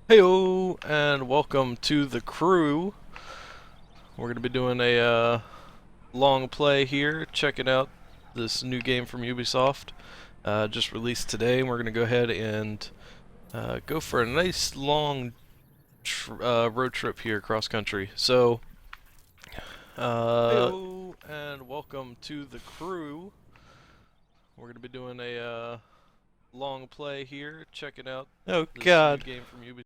Heyo, and welcome to the crew. We're going to be doing a long play here, checking out this new game from Ubisoft. Just released today, and we're going to go ahead and go for a nice long road trip here across country. So, heyo, and welcome to the crew. We're going to be doing a long play here, checking out this new game from Ubisoft.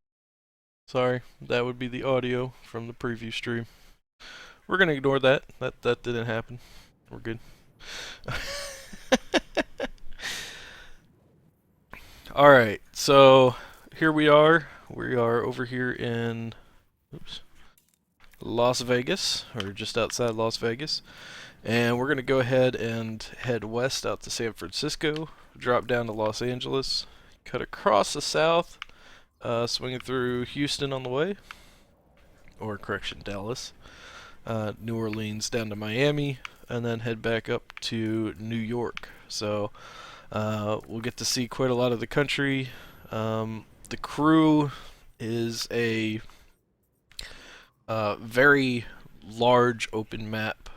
Sorry, that would be the audio from the preview stream. We're gonna ignore that. That didn't happen. We're good. All right, so here we are. We are over here in, oops, Las Vegas, or just outside Las Vegas, and we're gonna go ahead and head west out to San Francisco, drop down to Los Angeles, cut across the south, swinging through Houston on the way, or correction, Dallas. New Orleans down to Miami, and then head back up to New York. So we'll get to see quite a lot of the country. The crew is a very large open map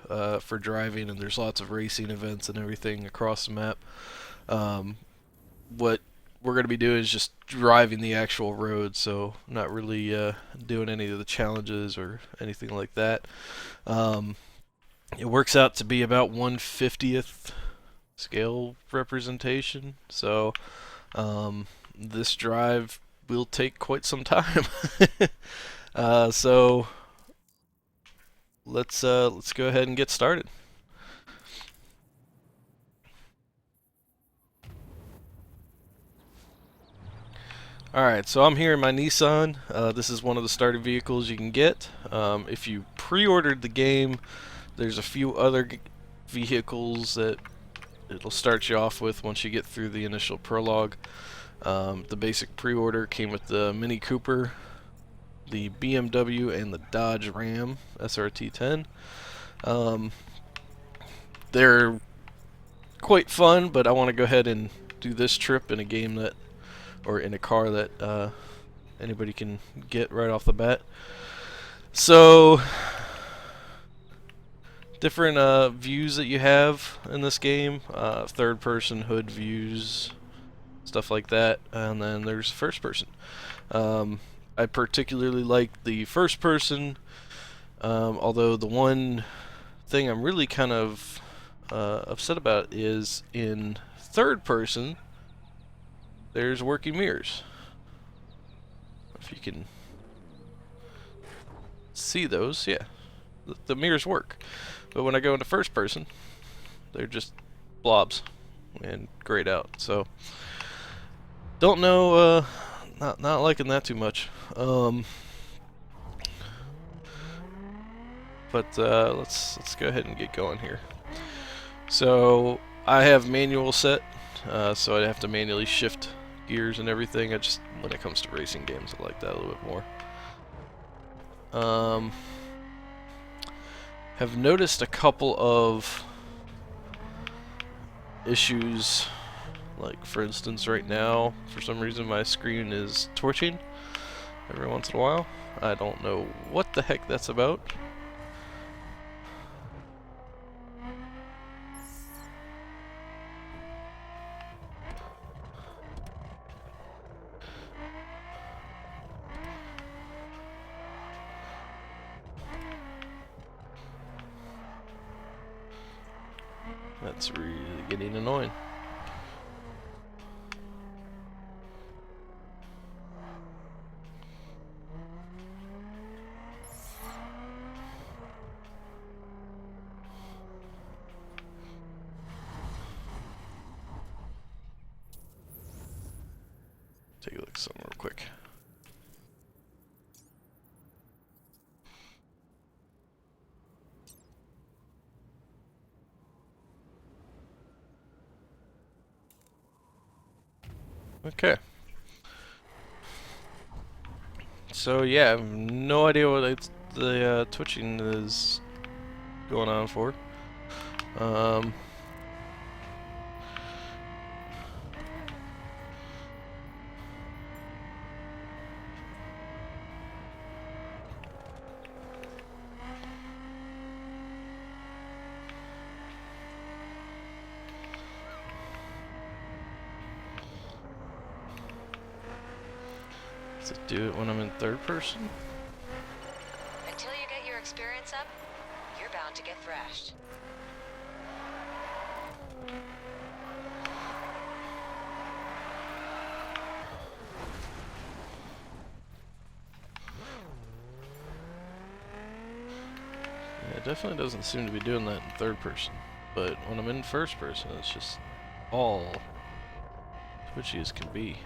for driving, and there's lots of racing events and everything across the map. What we're going to be doing is just driving the actual road, so not really doing any of the challenges or anything like that. It works out to be about 1/50th scale representation, so this drive will take quite some time. So let's go ahead and get started. Alright, so I'm here in my Nissan. This is one of the starter vehicles you can get. If you pre-ordered the game, there's a few other vehicles that it'll start you off with once you get through the initial prologue. The basic pre-order came with the Mini Cooper, the BMW, and the Dodge Ram SRT10. They're quite fun, but I want to go ahead and do this trip in a game that, or in a car that anybody can get right off the bat. So, different views that you have in this game, third person hood views, stuff like that, and then there's first person. I particularly like the first person, although the one thing I'm really kind of upset about is in third person there's working mirrors. If you can see those, yeah, the mirrors work. But when I go into first person, they're just blobs and grayed out. So don't know, not liking that too much. But let's go ahead and get going here. So I have manual set, so I have to manually shift gears and everything. I just, when it comes to racing games, I like that a little bit more. Have noticed a couple of issues, like for instance right now, for some reason my screen is twitching every once in a while. I don't know what the heck that's about. That's really getting annoying. Take a look at something real quick. Okay. So yeah, I have no idea what the twitching is going on for. Does it do it when I'm in third person? Until you get your experience up, you're bound to get thrashed. Yeah, it definitely doesn't seem to be doing that in third person. But when I'm in first person, it's just all twitchy as can be.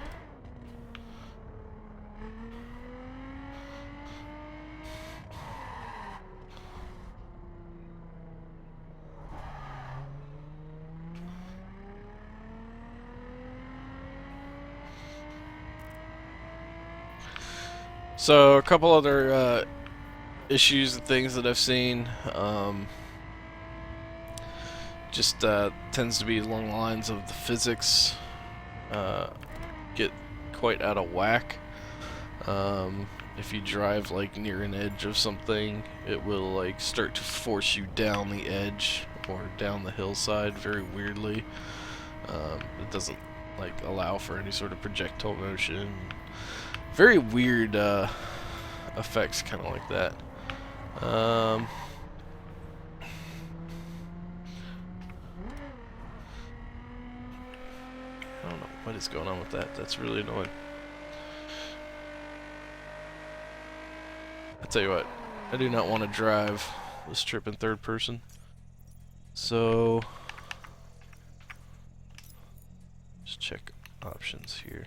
So a couple other issues and things that I've seen, just tends to be along the lines of the physics get quite out of whack. If you drive like near an edge of something, it will like start to force you down the edge or down the hillside very weirdly. It doesn't like allow for any sort of projectile motion. Very weird effects, kind of like that. I don't know what is going on with that. That's really annoying. I tell you what, I do not want to drive this trip in third person. So, just check options here.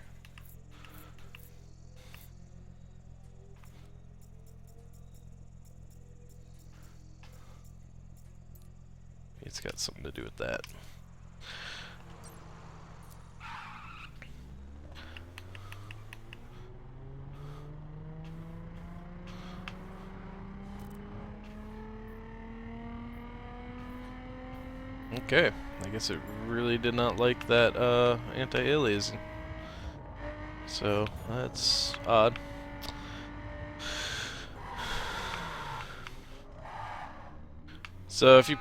It's got something to do with that. Okay, I guess it really did not like that anti-aliasing. So, that's odd. So if you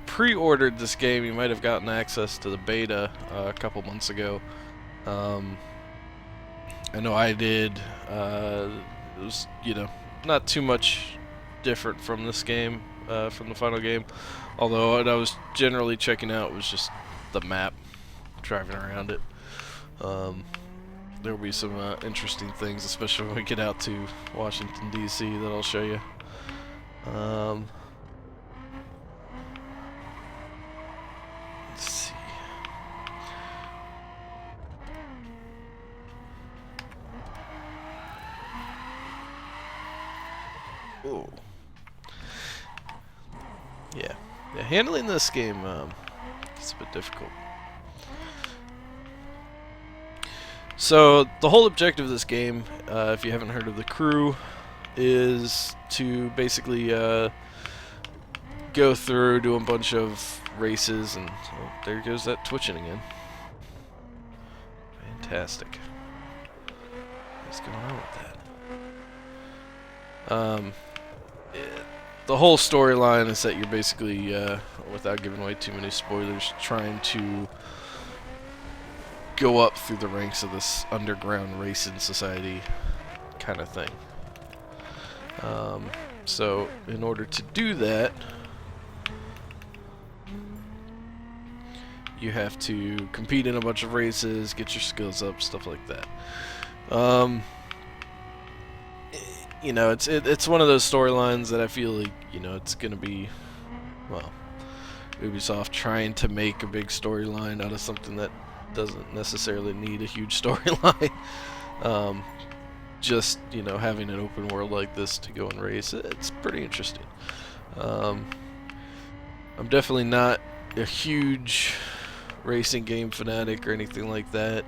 pre-ordered this game, you might have gotten access to the beta a couple months ago. I know I did. It was, you know, not too much different from this game, from the final game. Although what I was generally checking out was just the map, driving around it. There will be some interesting things, especially when we get out to Washington, D.C., that I'll show you. Let's see. Oh. Yeah, handling this game is a bit difficult. So the whole objective of this game, if you haven't heard of the crew, is to basically go through, do a bunch of races, and oh, there goes that twitching again. Fantastic. What's going on with that? The whole storyline is that you're basically, without giving away too many spoilers, trying to go up through the ranks of this underground racing society kind of thing. So in order to do that, you have to compete in a bunch of races, get your skills up, stuff like that. You know, it's one of those storylines that I feel like, you know, it's gonna be, well, Ubisoft trying to make a big storyline out of something that doesn't necessarily need a huge storyline. Just, you know, having an open world like this to go and race, it's pretty interesting. I'm definitely not a huge racing game fanatic or anything like that.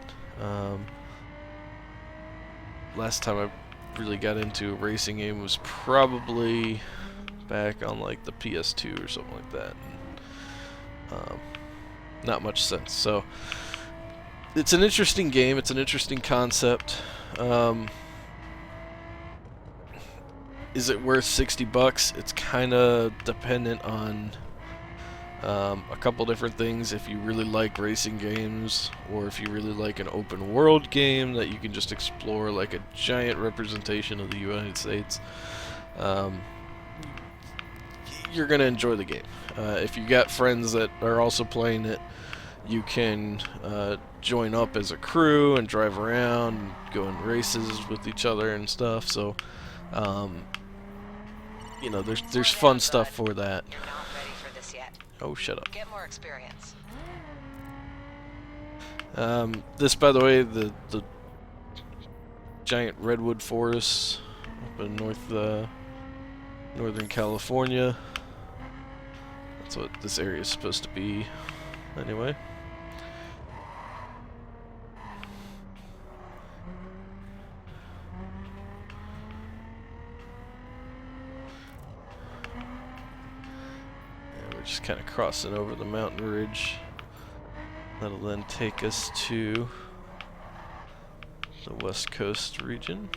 Last time I really got into a racing game was probably back on like the PS2 or something like that. Not much sense. So it's an interesting game. It's an interesting concept. Is it worth $60? It's kind of dependent on A couple different things if you really like racing games, or if you really like an open world game that you can just explore like a giant representation of the United States. You're gonna enjoy the game. If you got friends that are also playing it, you can join up as a crew and drive around and go in races with each other and stuff. So, you know, there's fun stuff for that. You're not ready for this yet. Oh, shut up. Get more experience. This, by the way, the giant redwood forests up in northern California. That's what this area is supposed to be, anyway. And we're just kind of crossing over the mountain ridge. That'll then take us to the West Coast region.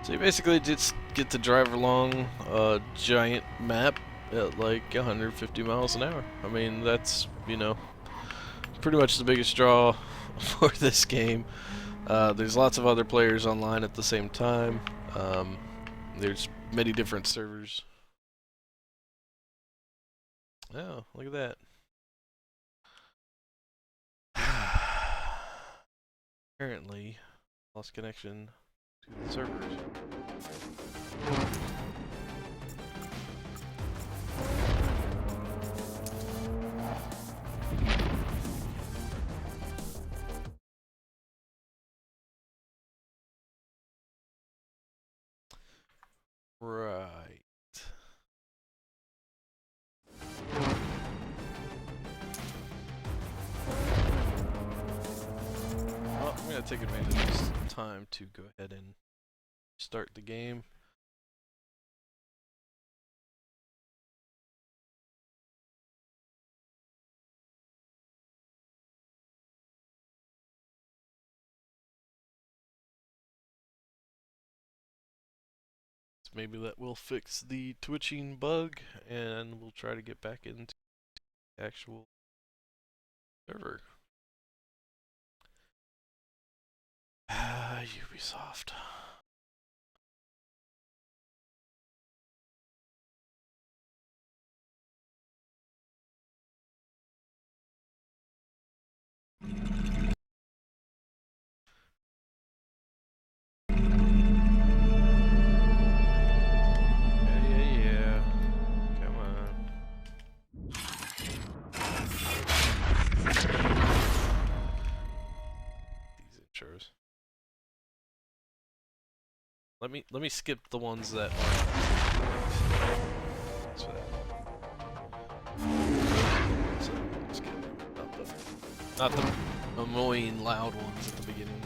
So you basically just get to drive along a giant map at like 150 miles an hour. I mean, that's, you know, pretty much the biggest draw for this game. There's lots of other players online at the same time. There's many different servers. Oh, look at that. Apparently, lost connection to the servers. Right. Well, I'm going to take advantage of this time to go ahead and start the game. Maybe that will fix the twitching bug, and we'll try to get back into the actual server. Ubisoft. Yeah. Come on. These intros. Let me skip the ones that aren't. So skip not the annoying loud ones at the beginning.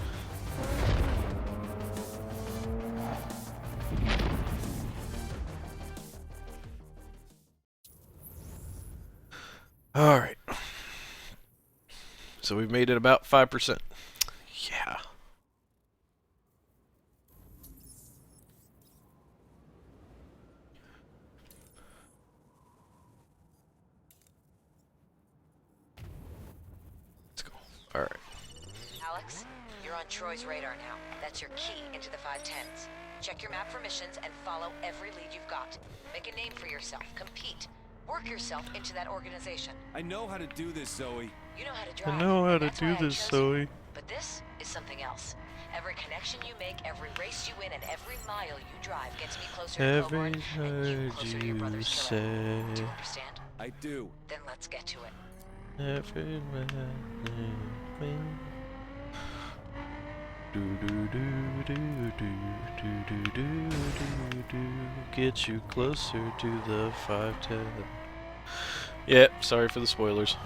Alright. So we've made it about 5%. Yeah. Let's go. Alright. Alex, you're on Troy's radar now. That's your key into the 510s. Check your map for missions and follow every lead you've got. Make a name for yourself. Compete. Work yourself into that organization. I know how to do this, Zoe. You know how to drive. I know how and to that's do why I this, chose Zoe. you. But this is something else. Every connection you make, every race you win, and every mile you drive gets me closer to Every Coburn and you word closer to your you brother's say. killer. Do you understand? I do. Then let's get to it. Every word you say. Do do do do Get you closer to the 510. Yeah, sorry for the spoilers.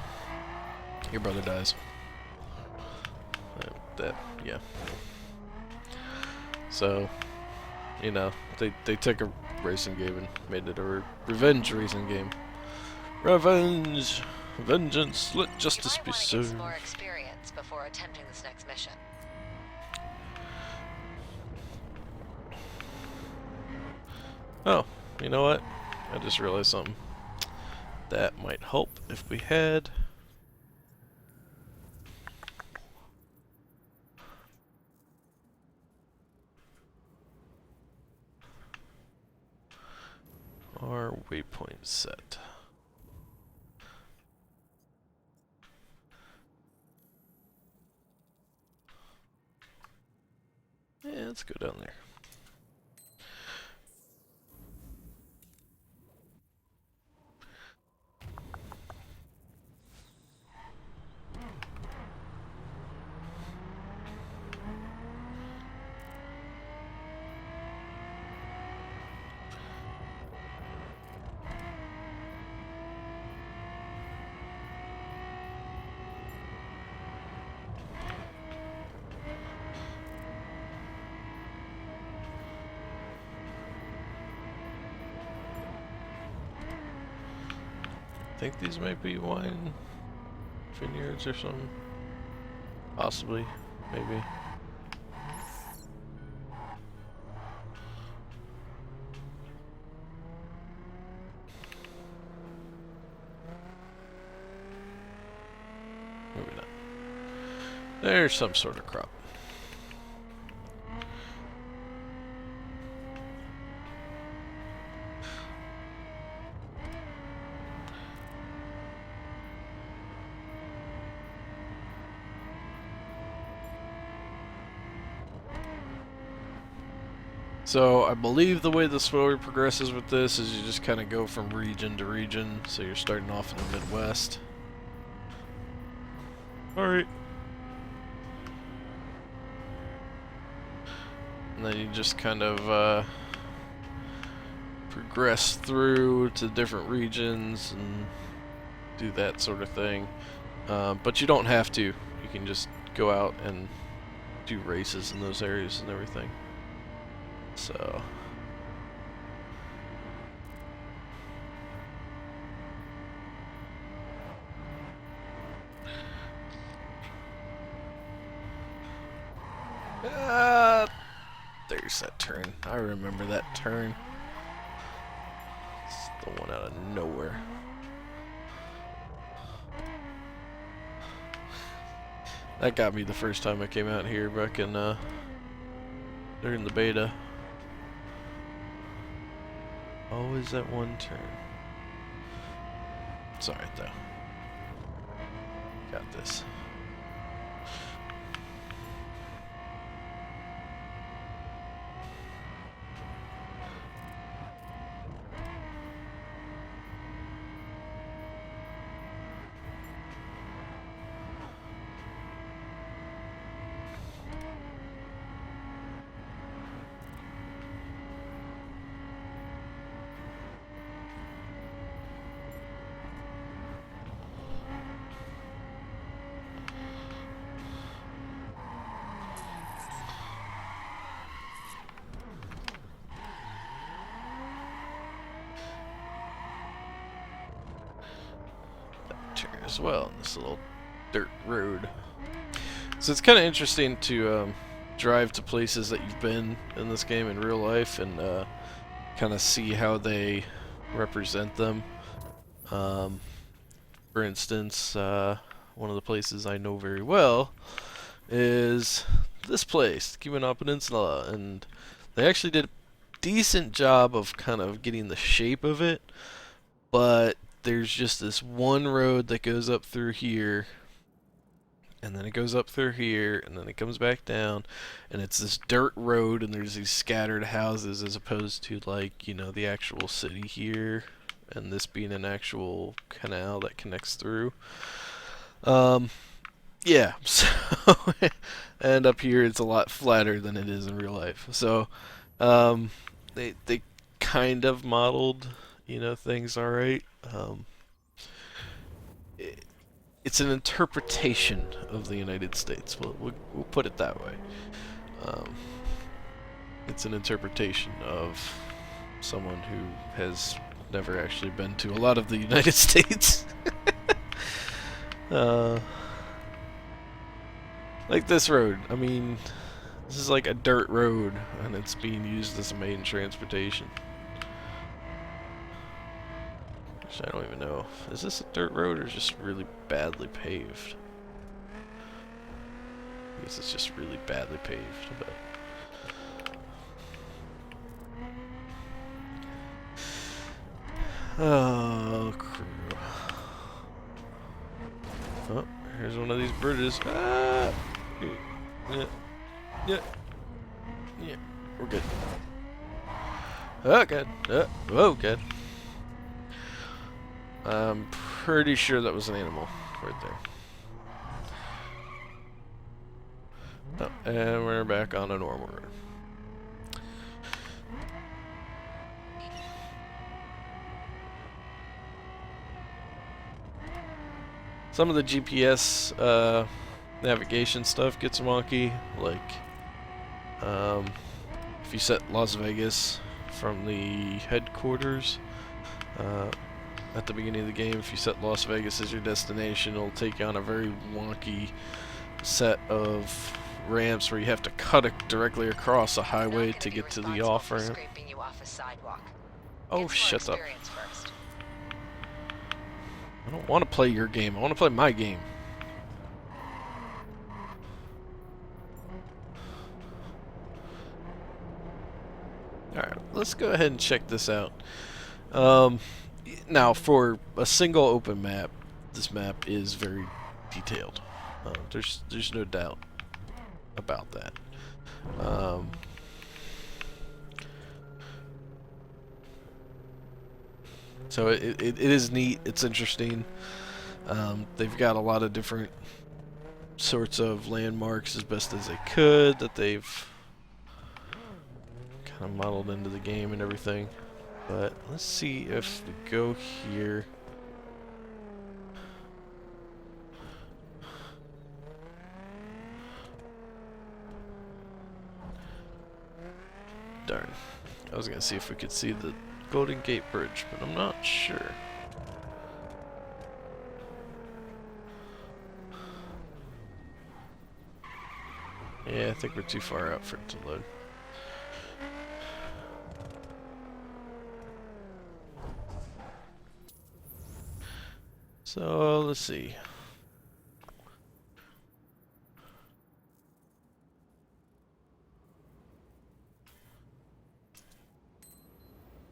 Your brother dies. Yeah. So, you know, they took a racing game and made it a revenge racing game. Revenge! Vengeance, let justice be You might want to get served. some more experience before attempting this next mission. Oh, you know what? I just realized something. That might help if we had... our waypoint set. Yeah, let's go down there. I think these might be wine vineyards or something. Possibly, maybe. Maybe not. There's some sort of crop. So I believe the way the story progresses with this is you just kind of go from region to region. So you're starting off in the Midwest. Alright. And then you just kind of progress through to different regions and do that sort of thing. But you don't have to. You can just go out and do races in those areas and everything. So... there's that turn. I remember that turn. It's the one out of nowhere. That got me the first time I came out here back in during the beta. Always that one turn. It's alright though. Got this. As well in this little dirt road. So it's kind of interesting to drive to places that you've been in this game in real life and kind of see how they represent them. For instance, one of the places I know very well is this place, Keweenaw Peninsula, and they actually did a decent job of kind of getting the shape of it, but there's just this one road that goes up through here, and then it goes up through here, and then it comes back down, and it's this dirt road, and there's these scattered houses as opposed to, like, you know, the actual city here, and this being an actual canal that connects through. Yeah, so and up here it's a lot flatter than it is in real life. So um, they kind of modeled, things all right. It, it's an interpretation of the United States. We'll put it that way. Um, it's an interpretation of someone who has never actually been to a lot of the United States. uh, like this road. I mean, this is like a dirt road, and it's being used as a main transportation. Which I don't even know. Is this a dirt road or just really badly paved? I guess it's just really badly paved, but... Oh, crew. Oh, here's one of these bridges. Ah! Yeah. Yeah. Yeah. We're good. Oh, good. Oh, good. I'm pretty sure that was an animal right there. Oh, and we're back on a normal road. Some of the GPS navigation stuff gets wonky, like if you set Las Vegas from the headquarters at the beginning of the game, if you set Las Vegas as your destination, it'll take you on a very wonky set of ramps where you have to cut directly across a highway to get to the off-ramp. Oh, shut up. I don't want to play your game. I want to play my game. Alright, let's go ahead and check this out. Now, for a single open map, this map is very detailed. There's no doubt about that. So it is neat. It's interesting. They've got a lot of different sorts of landmarks as best as they could that they've kind of modeled into the game and everything. But let's see if we go here. Darn. I was gonna see if we could see the Golden Gate Bridge, but I'm not sure. Yeah, I think we're too far out for it to load. So, let's see.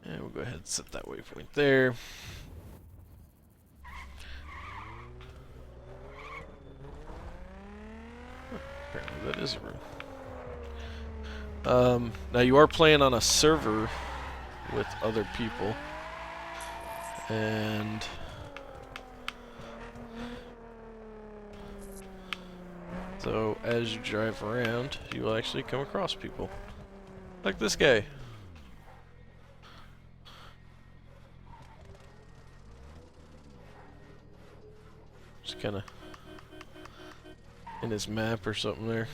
And we'll go ahead and set that waypoint there. Apparently that is a room. Now you are playing on a server with other people. And so as you drive around, you will actually come across people. Like this guy. Just kind of in his map or something there.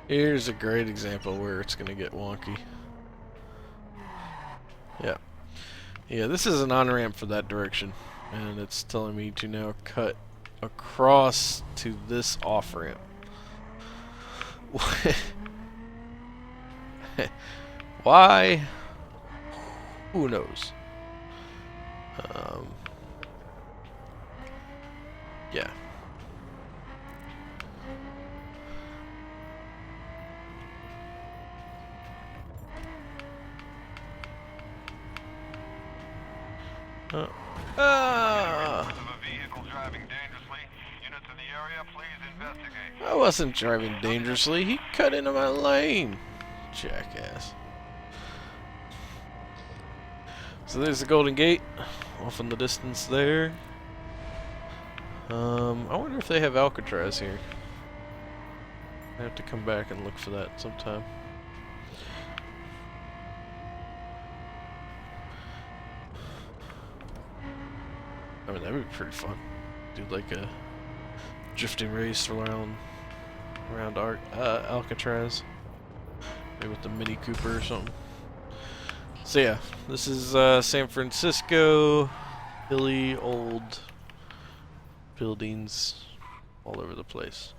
Here's a great example where it's going to get wonky. Yeah. Yeah, this is an on-ramp for that direction. And it's telling me to now cut across to this off-ramp. Why? Who knows? Yeah. Ah! I wasn't driving dangerously. He cut into my lane. Jackass. So there's the Golden Gate, off in the distance there. I wonder if they have Alcatraz here. I have to come back and look for that sometime. I mean, that would be pretty fun. Do like a drifting race around Alcatraz, maybe with the Mini Cooper or something. So yeah, this is San Francisco. Hilly old buildings all over the place.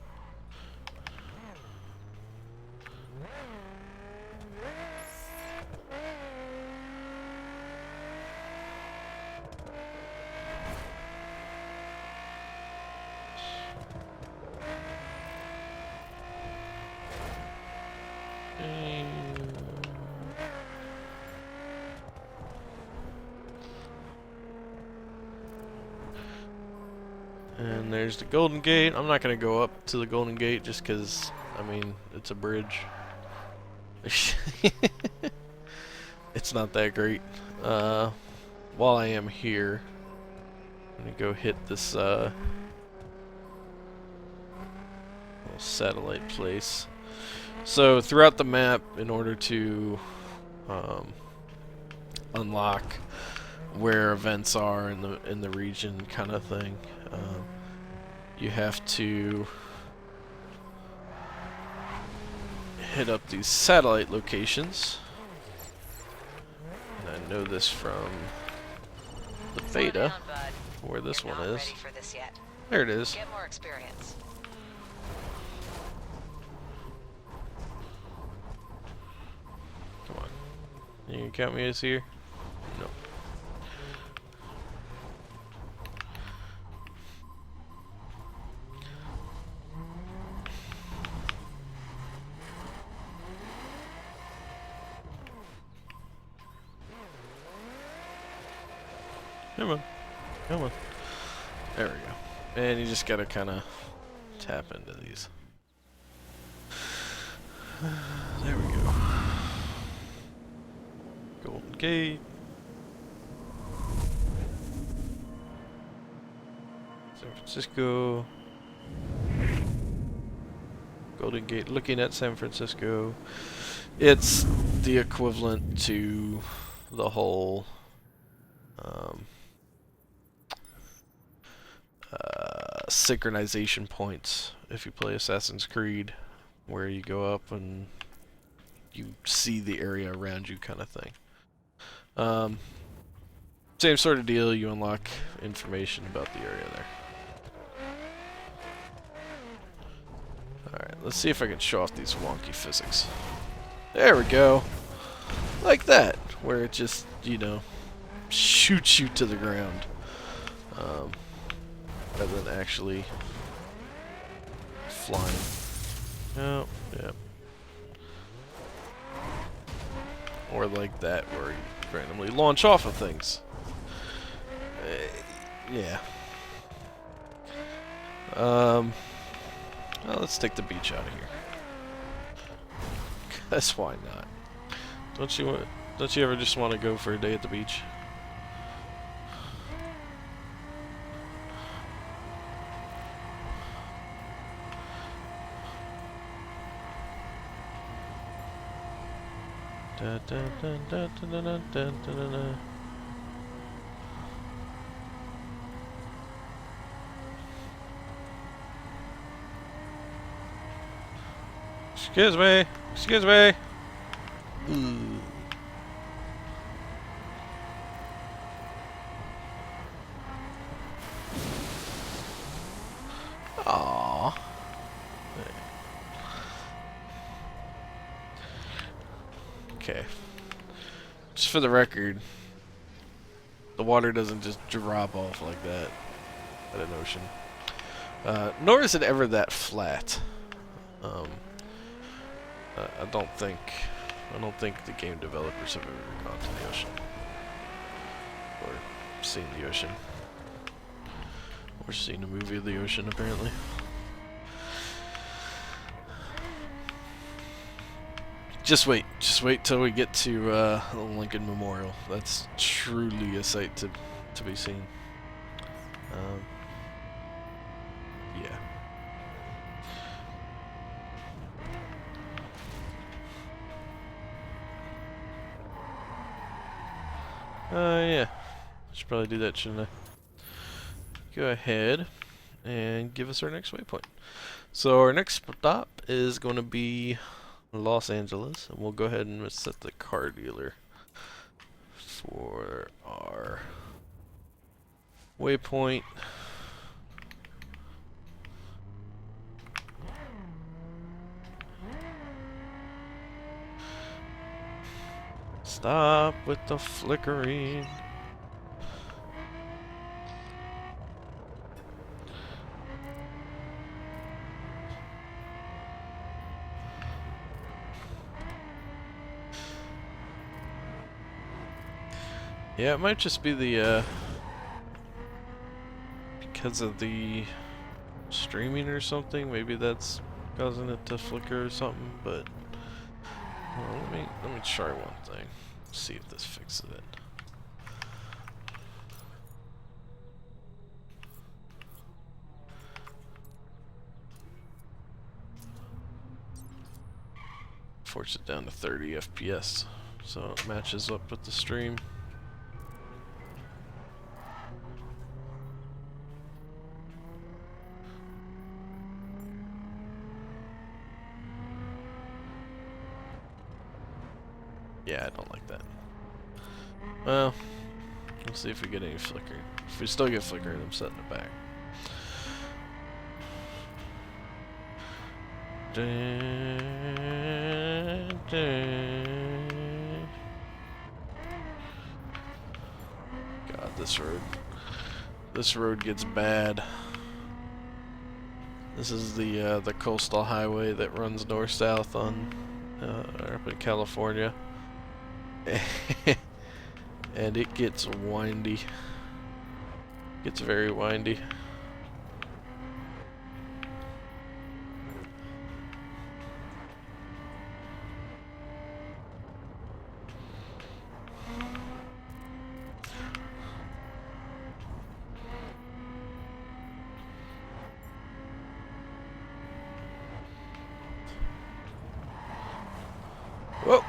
And there's the Golden Gate. I'm not going to go up to the Golden Gate just because, I mean, it's a bridge. It's not that great. While I am here, I'm going to go hit this little satellite place. So throughout the map, in order to unlock where events are in the region, kind of thing, you have to hit up these satellite locations. And I know this from the beta, where this one is. There it is. Get more experience. Come on. You can count me as here? No. Come on. Come on. There we go. And you just gotta kinda tap into these. There we go. Golden Gate. San Francisco. Golden Gate, looking at San Francisco. It's the equivalent to the whole synchronization points if you play Assassin's Creed, where you go up and you see the area around you, kind of thing. Same sort of deal, you unlock information about the area there. Alright, let's see if I can show off these wonky physics. There we go. Like that, where it just, you know, shoots you to the ground. Rather than actually flying. Oh, yeah. Or like that, where you randomly launch off of things. Yeah. Well, let's take the beach out of here. Cause why not? Don't you ever just want to go for a day at the beach? Da, da, da, da, da, da, da, da, da. Excuse me. Excuse me. Ooh. Aww. Okay. Just for the record, the water doesn't just drop off like that at an ocean. Nor is it ever that flat. I don't think the game developers have ever gone to the ocean or seeing the ocean. Or seeing a movie of the ocean, apparently. Just wait till we get to the Lincoln Memorial. That's truly a sight to be seen. Yeah. Yeah. Should probably do that, shouldn't I? Go ahead and give us our next waypoint. So our next stop is going to be Los Angeles, and we'll go ahead and set the car dealer for our waypoint. Stop with the flickering. Yeah, it might just be the, because of the streaming or something. Maybe that's causing it to flicker or something, but well, let me try one thing. See if this fixes it. Force it down to 30 FPS so it matches up with the stream. Yeah, I don't like that. Well, we'll see if we get any flickering. If we still get flickering, I'm setting it back. Dun, dun. God, this road gets bad. This is the coastal highway that runs north-south on up in California. And it gets windy. Gets very windy. Whoa!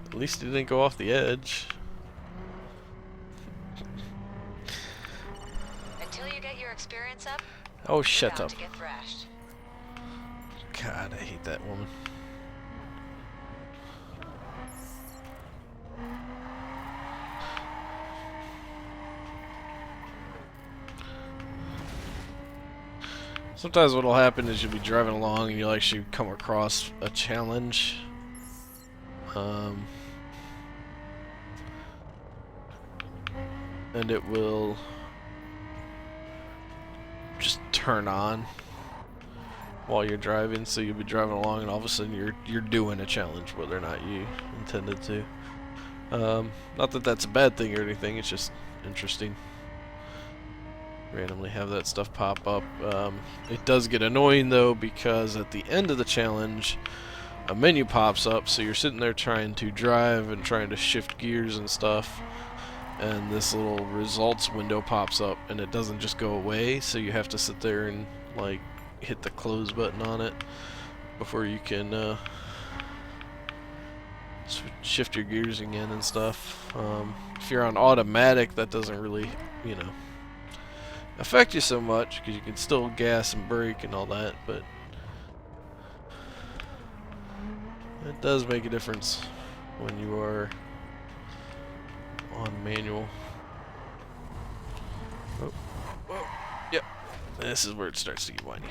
At least it didn't go off the edge. Until you get your experience up, Oh, shut you're up. bound to get thrashed. God, I hate that woman. Sometimes what'll happen is you'll be driving along and you'll actually come across a challenge. And it will just turn on while you're driving, so you'll be driving along and all of a sudden you're doing a challenge whether or not you intended to. Not that that's a bad thing or anything, it's just interesting. Randomly have that stuff pop up. It does get annoying though, because at the end of the challenge a menu pops up, so you're sitting there trying to drive and trying to shift gears and stuff, and this little results window pops up and it doesn't just go away, so you have to sit there and like hit the close button on it before you can shift your gears again and stuff. If you're on automatic, that doesn't really, you know, affect you so much because you can still gas and brake and all that, but it does make a difference when you are on manual. Oh, whoa, yep. This is where it starts to get whiny.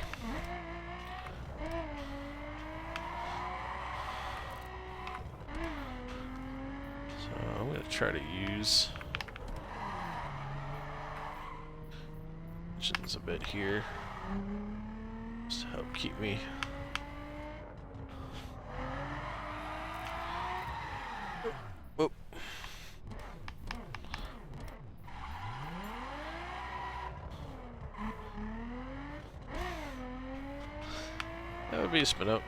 So I'm going to try to use engines a bit here just to help keep me be a spin up.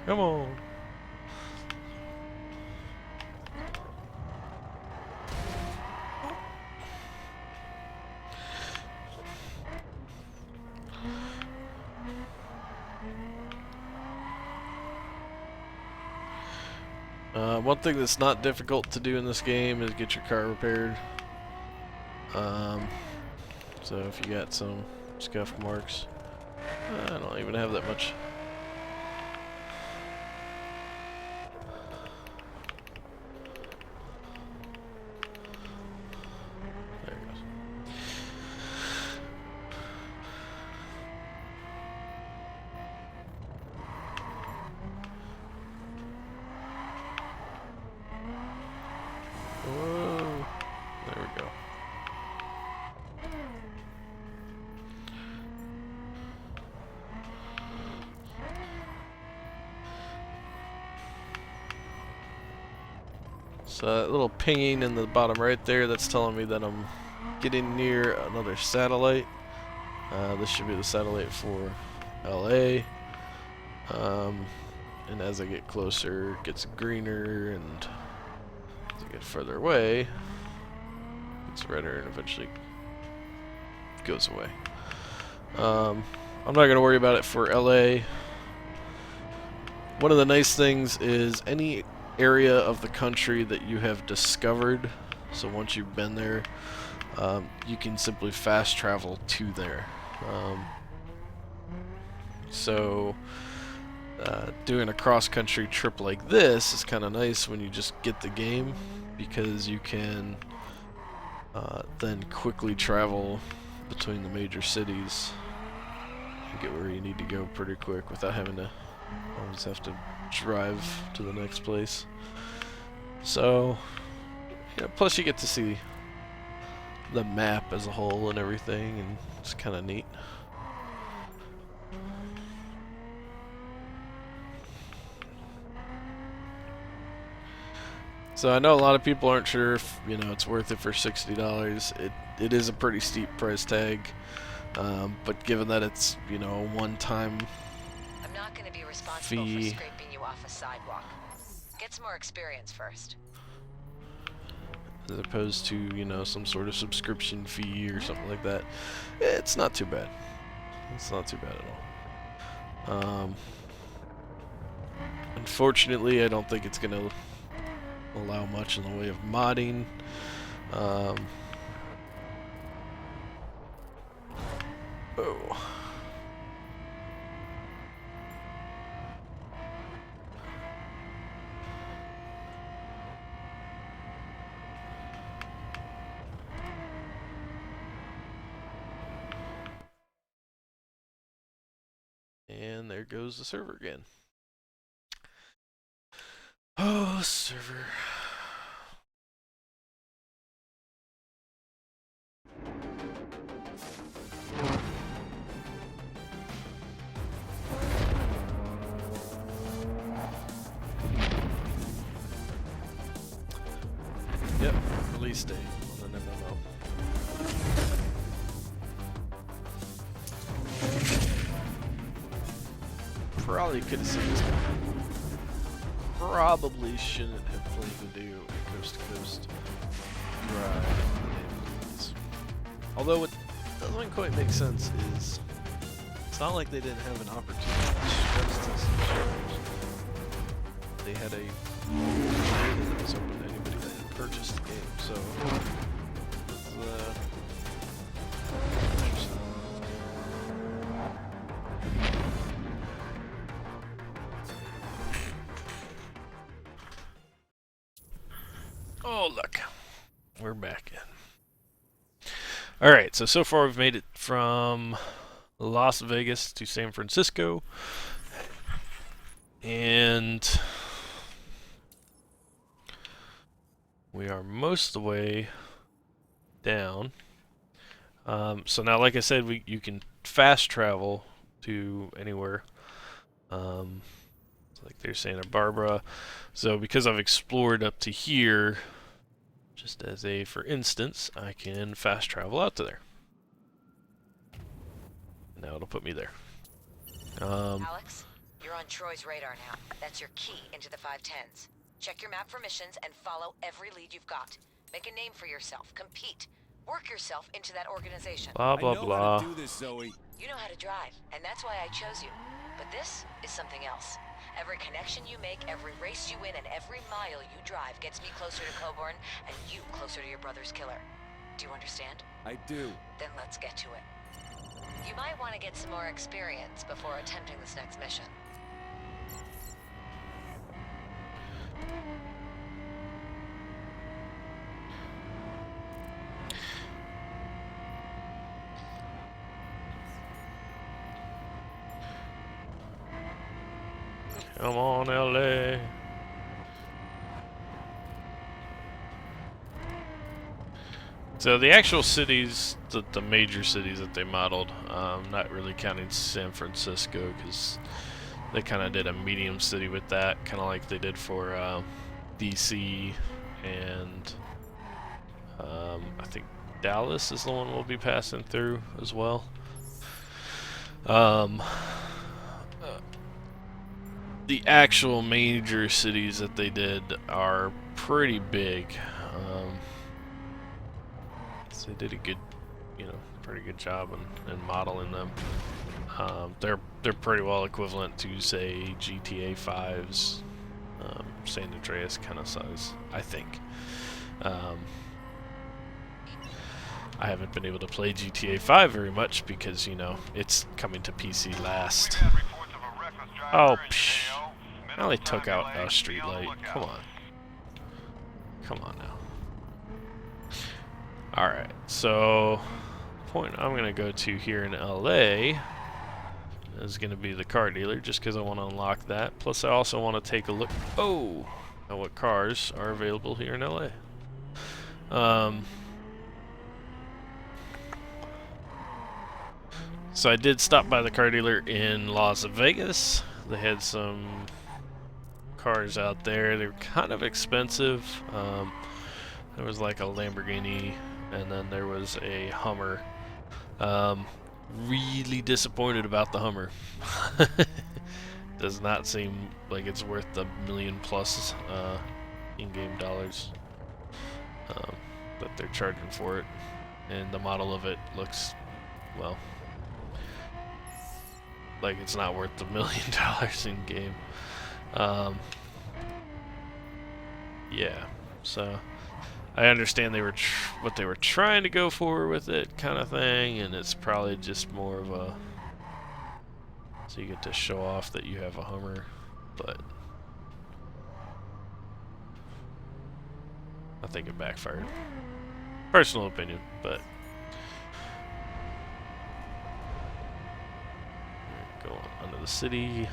Come on. One thing that's not difficult to do in this game is get your car repaired. So if you got some scuff marks, I don't even have that much. There it goes. Whoa. There we go. So that little pinging in the bottom right there, that's telling me that I'm getting near another satellite. This should be the satellite for LA. And as I get closer, it gets greener, and as I get further away, it's redder and eventually goes away. I'm not going to worry about it for LA. One of the nice things is any area of the country that you have discovered, so once you've been there, you can simply fast travel to there. Doing a cross-country trip like this is kind of nice when you just get the game, because you can then quickly travel between the major cities and get where you need to go pretty quick without having to always have to drive to the next place. So, yeah, plus you get to see the map as a whole and everything, and it's kind of neat. So I know a lot of people aren't sure if, you know, it's worth it for $60. It is a pretty steep price tag, but given that it's, you know, a one-time I'm not going to be responsible for fee, scraping you off a sidewalk. Get some more experience first. as opposed to, you know, some sort of subscription fee or something like that, it's not too bad. It's not too bad at all. Unfortunately, I don't think it's going to allow much in the way of modding. Oh. And there goes the server again. Oh, server. Yep, release date on the MMO. Probably could have seen this coming. Probably shouldn't have planned to do a coast-to-coast drive. Although what doesn't quite make sense is it's not like they didn't have an opportunity to stress test the shares. They had a beta that was open to anybody that had purchased the game, so it's interesting. Oh, look. We're back in. Alright, so far we've made it from Las Vegas to San Francisco. And We are most of the way down. So now, like I said, you can fast travel to anywhere. Like they're Santa Barbara. So because I've explored up to here, just as a for instance, I can fast travel out to there. Now it'll put me there. Alex, you're on Troy's radar now. That's your key into the 510s. Check your map for missions and follow every lead you've got. Make a name for yourself. Compete. Work yourself into that organization. Blah I blah know blah. how to do this, Zoe. You know how to drive, and that's why I chose you. But this is something else. Every connection you make, every race you win, and every mile you drive gets me closer to Coburn and you closer to your brother's killer. Do you understand? I do. Then let's get to it. You might want to get some more experience before attempting this next mission. Come on, LA. So the actual cities, the major cities that they modeled, not really counting San Francisco, because they kind of did a medium city with that, kind of like they did for DC, and I think Dallas is the one we'll be passing through as well. The actual major cities that they did are pretty big. So they did a good, pretty good job in modeling them. They're pretty well equivalent to, say, GTA 5's San Andreas kind of size, I think. I haven't been able to play GTA 5 very much because, it's coming to PC last. Oh, psh. Now they took out a street light. Come on. Come on now. Alright, so the point I'm going to go to here in LA is going to be the car dealer, just because I want to unlock that. Plus I also want to take a look at what cars are available here in LA. So I did stop by the car dealer in Las Vegas. They had some cars out there. They were kind of expensive. There was like a Lamborghini, and then there was a Hummer. Really disappointed about the Hummer. Does not seem like it's worth the $1 million plus in-game dollars that they're charging for it. And the model of it looks, well, like it's not worth the $1 million in game. Yeah, so I understand they were what they were trying to go for with it, kind of thing, and it's probably just more of a so you get to show off that you have a Hummer, but I think it backfired. Personal opinion, but go on under the city.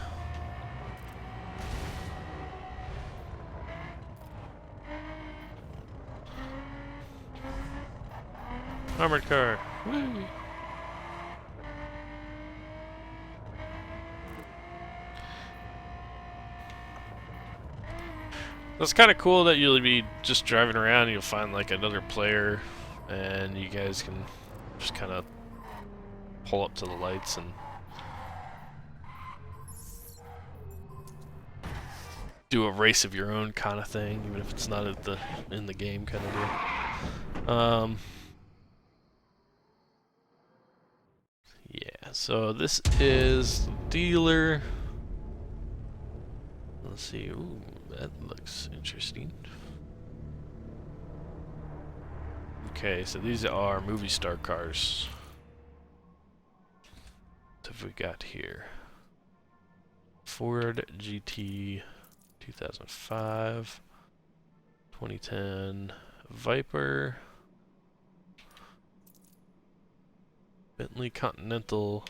Armored car. Woo. It's kind of cool that you'll be just driving around and you'll find like another player and you guys can just kind of pull up to the lights and do a race of your own kind of thing, even if it's not in the game kind of deal. Yeah, so this is the dealer. Let's see. Ooh, that looks interesting. Okay, so these are movie star cars. What have we got here? Ford GT 2005, 2010 Viper, Bentley Continental,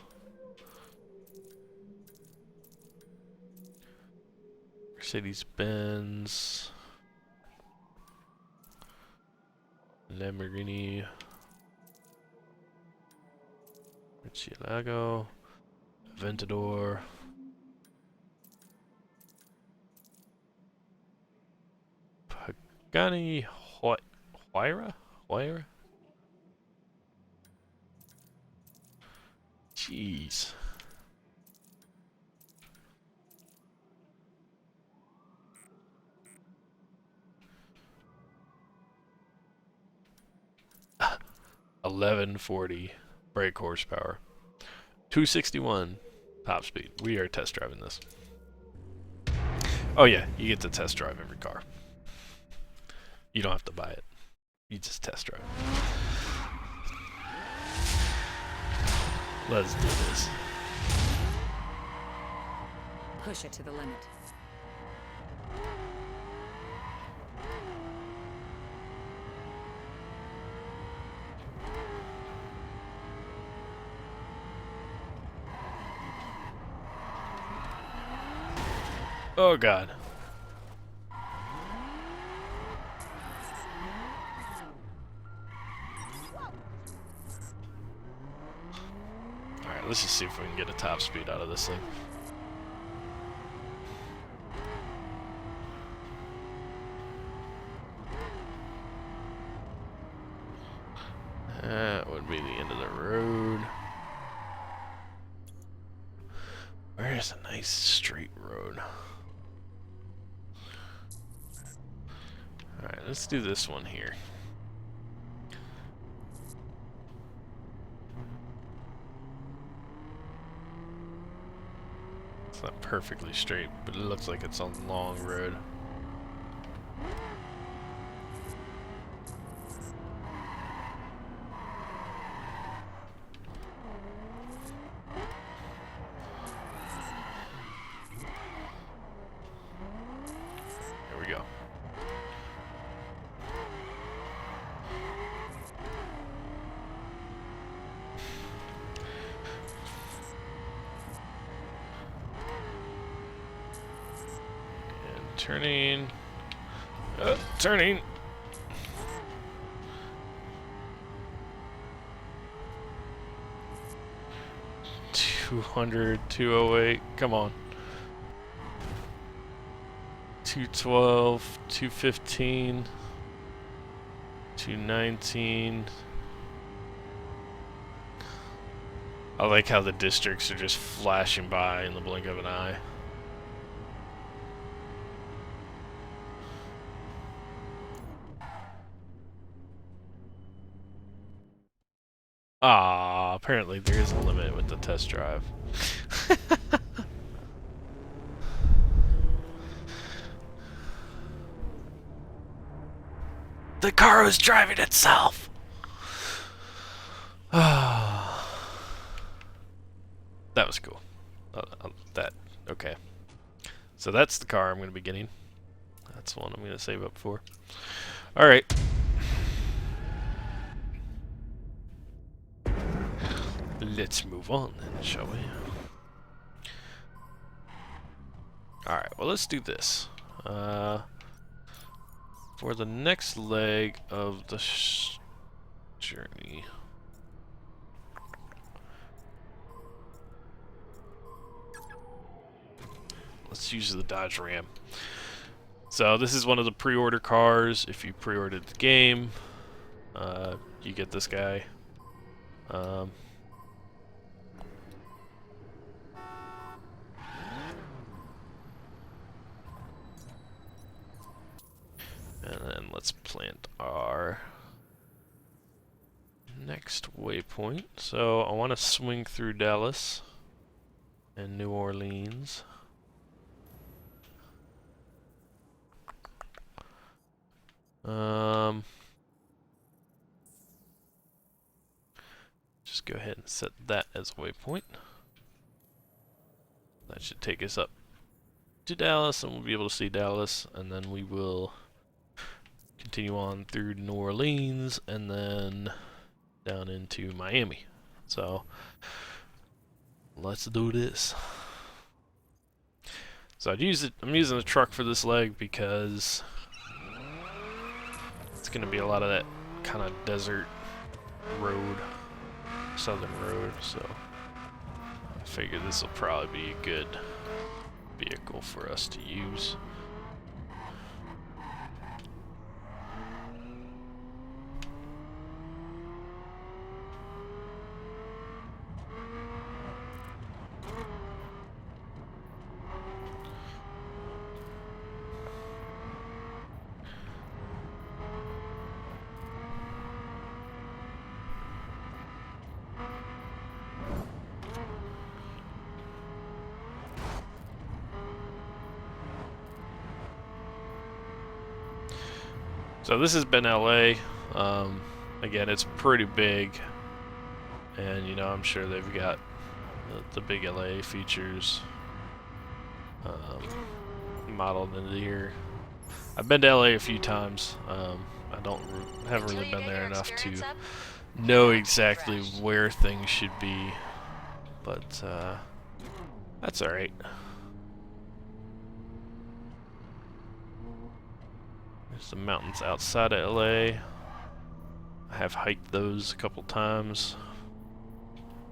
Mercedes-Benz, Lamborghini Murcielago, Aventador, Pagani Huayra? Huayra? Jeez. $1140 brake horsepower, 261 top speed. We are test driving this. Oh yeah, you get to test drive every car. You don't have to buy it. You just test drive. Let's do this. Push it to the limit. Oh god. Alright, let's just see if we can get a top speed out of this thing. That would be the end of the road. Where's a nice straight road? Alright, let's do this one here. It's not perfectly straight, but it looks like it's a long road. There we go. Turning. Turning. $200, $208. Come on. $212, $215, $219. I like how the districts are just flashing by in the blink of an eye. Ah, apparently there is a limit with the test drive. The car was driving itself. That was cool. Okay. So that's the car I'm going to be getting. That's the one I'm going to save up for. All right. Let's move on then, shall we? Alright, well let's do this. For the next leg of the journey. Let's use the Dodge Ram. So this is one of the pre-order cars. If you pre-ordered the game, you get this guy. And then let's plant our next waypoint. So I want to swing through Dallas and New Orleans. Just go ahead and set that as a waypoint. That should take us up to Dallas, and we'll be able to see Dallas, and then we will continue on through New Orleans and then down into Miami. So let's do this. So I'm using the truck for this leg because it's gonna be a lot of that kind of desert road, southern road, so I figure this will probably be a good vehicle for us to use. So this has been LA. Again, it's pretty big, and you know, I'm sure they've got the big LA features modeled into here. I've been to LA a few times. Haven't really been there enough to know exactly where things should be, but that's all right. There's some mountains outside of LA. I have hiked those a couple times.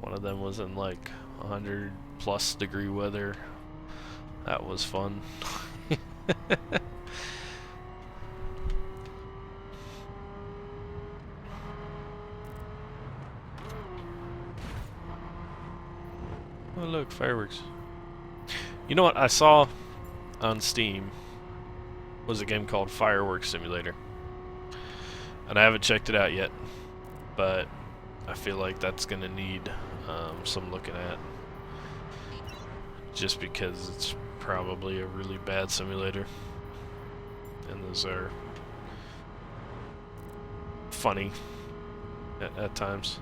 One of them was in like 100+ degree weather. That was fun. Oh look, fireworks. You know what I saw on Steam was a game called Fireworks Simulator. And I haven't checked it out yet, but I feel like that's gonna need some looking at, just because it's probably a really bad simulator, and those are funny at times.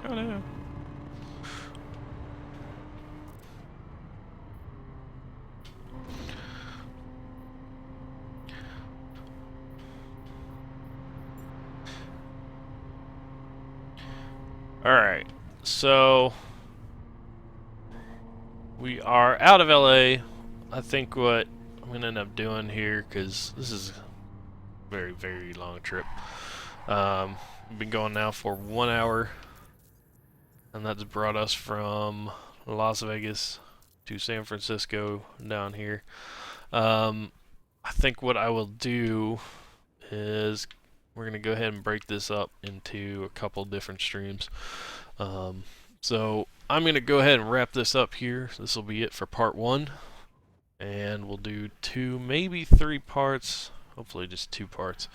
Oh no. Alright, so we are out of LA. I think what I'm going to end up doing here, because this is a very, very long trip. We've been going now for 1 hour, and that's brought us from Las Vegas to San Francisco down here. I think what I will do is we're going to go ahead and break this up into a couple different streams. So I'm going to go ahead and wrap this up here. This will be it for part 1. And we'll do 2, maybe 3 parts. Hopefully just 2 parts.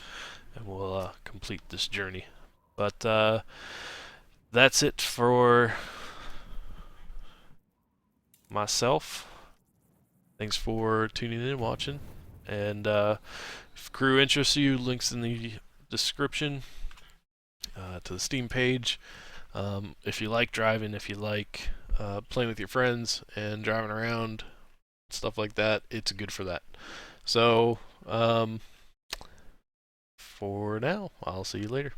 And we'll complete this journey. But that's it for myself. Thanks for tuning in and watching. And if crew interests you, links in the description to the Steam page. If you like driving, if you like playing with your friends and driving around, stuff like that, it's good for that. So, for now, I'll see you later.